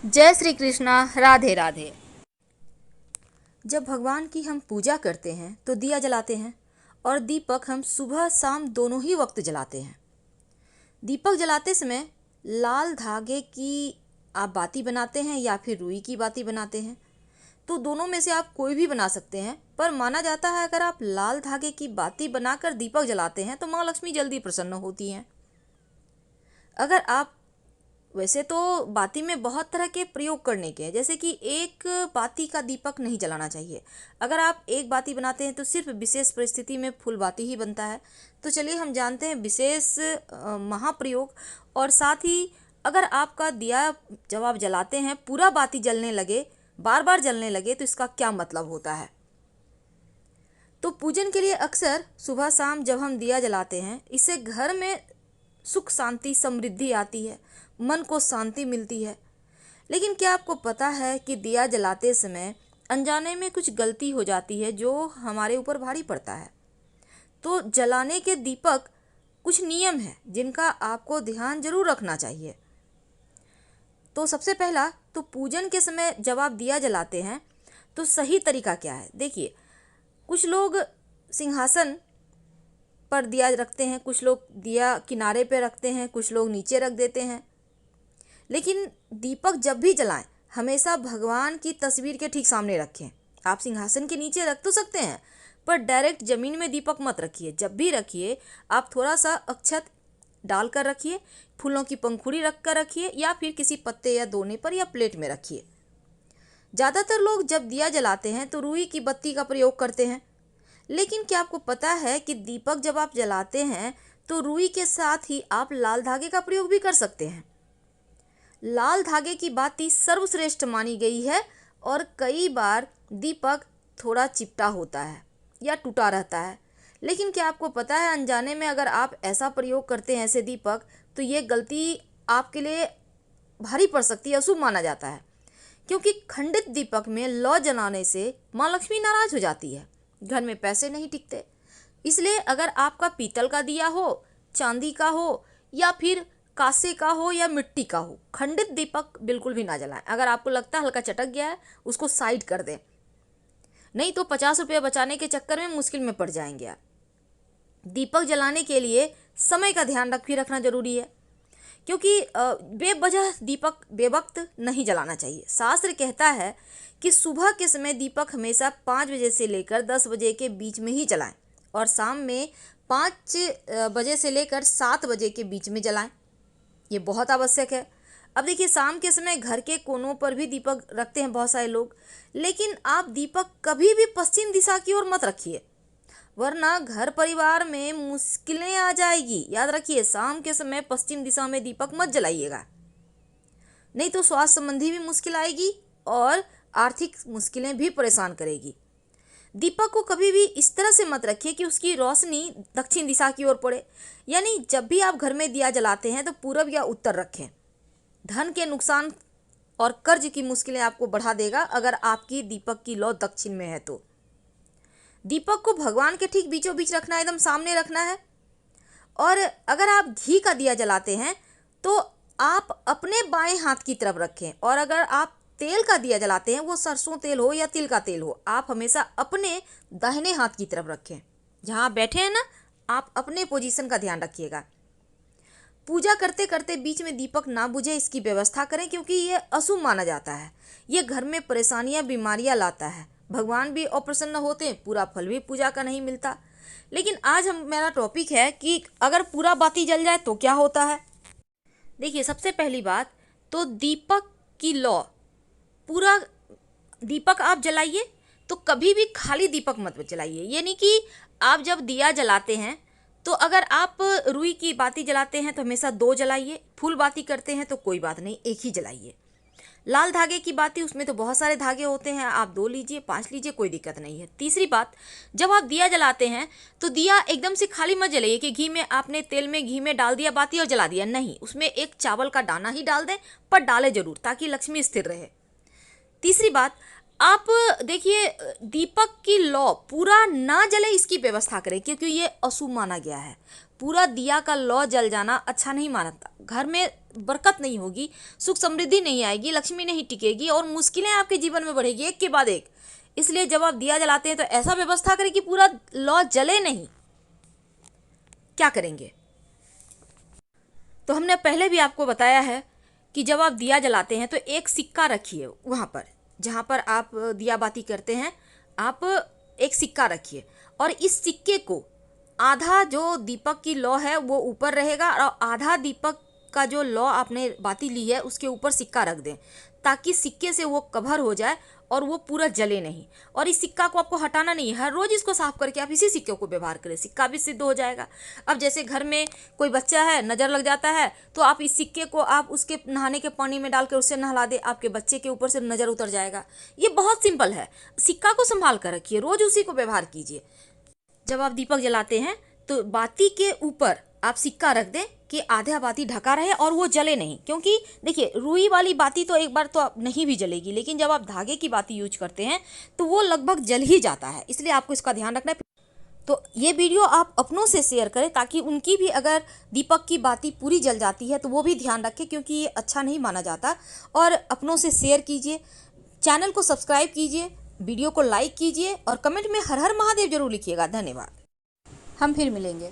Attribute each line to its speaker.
Speaker 1: जय श्री कृष्णा। राधे राधे। जब भगवान की हम पूजा करते हैं तो दिया जलाते हैं और दीपक हम सुबह शाम दोनों ही वक्त जलाते हैं। दीपक जलाते समय लाल धागे की आप बाती बनाते हैं या फिर रुई की बाती बनाते हैं, तो दोनों में से आप कोई भी बना सकते हैं। पर माना जाता है अगर आप लाल धागे की बाती बनाकर दीपक जलाते हैं तो माँ लक्ष्मी जल्दी प्रसन्न होती हैं। अगर आप वैसे तो बाती में बहुत तरह के प्रयोग करने के हैं, जैसे कि एक बाती का दीपक नहीं जलाना चाहिए। अगर आप एक बाती बनाते हैं तो सिर्फ विशेष परिस्थिति में फुल बाती ही बनता है। तो चलिए हम जानते हैं विशेष महाप्रयोग। और साथ ही अगर आपका दिया जब आप जलाते हैं पूरा बाती जलने लगे, बार बार जलने लगे, तो इसका क्या मतलब होता है। तो पूजन के लिए अक्सर सुबह शाम जब हम दिया जलाते हैं, इससे घर में सुख शांति समृद्धि आती है, मन को शांति मिलती है। लेकिन क्या आपको पता है कि दिया जलाते समय अनजाने में कुछ गलती हो जाती है जो हमारे ऊपर भारी पड़ता है। तो जलाने के दीपक कुछ नियम हैं जिनका आपको ध्यान जरूर रखना चाहिए। तो सबसे पहला, तो पूजन के समय जब आप दिया जलाते हैं तो सही तरीका क्या है। देखिए, कुछ लोग सिंहासन पर दिया रखते हैं, कुछ लोग दिया किनारे पे रखते हैं, कुछ लोग नीचे रख देते हैं। लेकिन दीपक जब भी जलाएं हमेशा भगवान की तस्वीर के ठीक सामने रखें। आप सिंहासन के नीचे रख तो सकते हैं, पर डायरेक्ट जमीन में दीपक मत रखिए। जब भी रखिए आप थोड़ा सा अक्षत डालकर रखिए, फूलों की पंखुड़ी रख कर रखिए, या फिर किसी पत्ते या दोने पर या प्लेट में रखिए। ज़्यादातर लोग जब दिया जलाते हैं तो रुई की बत्ती का प्रयोग करते हैं। लेकिन क्या आपको पता है कि दीपक जब आप जलाते हैं तो रुई के साथ ही आप लाल धागे का प्रयोग भी कर सकते हैं। लाल धागे की बाती सर्वश्रेष्ठ मानी गई है और कई बार दीपक थोड़ा चिपटा होता है या टूटा रहता है। लेकिन क्या आपको पता है अनजाने में अगर आप ऐसा प्रयोग करते हैं ऐसे दीपक, तो ये गलती आपके लिए भारी पड़ सकती है, अशुभ माना जाता है। क्योंकि खंडित दीपक में लौ जलाने से माँ लक्ष्मी नाराज हो जाती है, घर में पैसे नहीं टिकते। इसलिए अगर आपका पीतल का दिया हो, चांदी का हो, या फिर कांसे का हो या मिट्टी का हो, खंडित दीपक बिल्कुल भी ना जलाएं। अगर आपको लगता है हल्का चटक गया है उसको साइड कर दें, नहीं तो 50 रुपये बचाने के चक्कर में मुश्किल में पड़ जाएंगे आप। दीपक जलाने के लिए समय का ध्यान रखना जरूरी है, क्योंकि बेवजह दीपक बेवक्त नहीं जलाना चाहिए। शास्त्र कहता है कि सुबह के समय दीपक हमेशा 5 बजे से लेकर 10 बजे के बीच में ही जलाएं और शाम में 5 बजे से लेकर 7 बजे के बीच में जलाएं। ये बहुत आवश्यक है। अब देखिए, शाम के समय घर के कोनों पर भी दीपक रखते हैं बहुत सारे लोग, लेकिन आप दीपक कभी भी पश्चिम दिशा की ओर मत रखिए, वरना घर परिवार में मुश्किलें आ जाएगी। याद रखिए, शाम के समय पश्चिम दिशा में दीपक मत जलाइएगा, नहीं तो स्वास्थ्य संबंधी भी मुश्किल आएगी और आर्थिक मुश्किलें भी परेशान करेगी। दीपक को कभी भी इस तरह से मत रखिए कि उसकी रोशनी दक्षिण दिशा की ओर पड़े, यानी जब भी आप घर में दिया जलाते हैं तो पूरब या उत्तर रखें। धन के नुकसान और कर्ज की मुश्किलें आपको बढ़ा देगा अगर आपकी दीपक की लौ दक्षिण में है तो। दीपक को भगवान के ठीक बीचों बीच रखना है, एकदम सामने रखना है। और अगर आप घी का दिया जलाते हैं तो आप अपने बाएं हाथ की तरफ रखें, और अगर आप तेल का दिया जलाते हैं, वो सरसों तेल हो या तिल का तेल हो, आप हमेशा अपने दाहिने हाथ की तरफ रखें। जहां आप बैठे हैं ना, आप अपने पोजीशन का ध्यान रखिएगा। पूजा करते करते बीच में दीपक ना बुझे इसकी व्यवस्था करें, क्योंकि ये अशुभ माना जाता है। ये घर में परेशानियां बीमारियां लाता है, भगवान भी अप्रसन्न होते हैं, पूरा फल भी पूजा का नहीं मिलता। लेकिन आज मेरा टॉपिक है कि अगर पूरा बाती जल जाए तो क्या होता है। देखिए, सबसे पहली बात तो दीपक की लौ, पूरा दीपक आप जलाइए तो कभी भी खाली दीपक मत जलाइए। ये नहीं कि आप जब दिया जलाते हैं तो अगर आप रुई की बाती जलाते हैं तो हमेशा 2 जलाइए, फूल बाती करते हैं तो कोई बात नहीं, 1 ही जलाइए। लाल धागे की बाती, उसमें तो बहुत सारे धागे होते हैं, आप 2 लीजिए, 5 लीजिए, कोई दिक्कत नहीं है। तीसरी बात, जब आप दिया जलाते हैं तो दिया एकदम से खाली मत जलाइए कि घी में आपने तेल में घी में डाल दिया बाती और जला दिया, नहीं, उसमें एक चावल का दाना ही डाल दें, पर डालें जरूर ताकि लक्ष्मी स्थिर रहे। तीसरी बात, आप देखिए, दीपक की लौ पूरा ना जले इसकी व्यवस्था करें, क्योंकि ये अशुभ माना गया है। पूरा दिया का लौ जल जाना अच्छा नहीं मानता। घर में बरकत नहीं होगी, सुख समृद्धि नहीं आएगी, लक्ष्मी नहीं टिकेगी और मुश्किलें आपके जीवन में बढ़ेगी एक के बाद एक। इसलिए जब आप दिया जलाते हैं तो ऐसा व्यवस्था करें कि पूरा लौ जले नहीं। क्या करेंगे? तो हमने पहले भी आपको बताया है कि जब आप दिया जलाते हैं तो एक सिक्का रखिए वहाँ पर जहाँ पर आप दिया बाती करते हैं। आप एक सिक्का रखिए और इस सिक्के को आधा जो दीपक की लौ है वो ऊपर रहेगा और आधा दीपक का जो लौ आपने बाती ली है उसके ऊपर सिक्का रख दें, ताकि सिक्के से वो कवर हो जाए और वो पूरा जले नहीं। और इस सिक्का को आपको हटाना नहीं है, हर रोज इसको साफ करके आप इसी सिक्के को व्यवहार करें, सिक्का भी सिद्ध हो जाएगा। अब जैसे घर में कोई बच्चा है, नज़र लग जाता है, तो आप इस सिक्के को आप उसके नहाने के पानी में डाल के उससे नहला दे, आपके बच्चे के ऊपर से नज़र उतर जाएगा। ये बहुत सिंपल है। सिक्का को संभाल कर रखिए, रोज उसी को व्यवहार कीजिए। जब आप दीपक जलाते हैं तो बाती के ऊपर आप सिक्का रख दें कि आधा बाती ढका रहे और वो जले नहीं। क्योंकि देखिए, रुई वाली बाती तो एक बार तो नहीं भी जलेगी, लेकिन जब आप धागे की बाती यूज करते हैं तो वो लगभग जल ही जाता है। इसलिए आपको इसका ध्यान रखना है। तो ये वीडियो आप अपनों से शेयर करें ताकि उनकी भी अगर दीपक की बाती पूरी जल जाती है तो वो भी ध्यान रखें, क्योंकि ये अच्छा नहीं माना जाता। और अपनों से शेयर कीजिए, चैनल को सब्सक्राइब कीजिए, वीडियो को लाइक कीजिए और कमेंट में हर हर महादेव जरूर लिखिएगा। धन्यवाद। हम फिर मिलेंगे।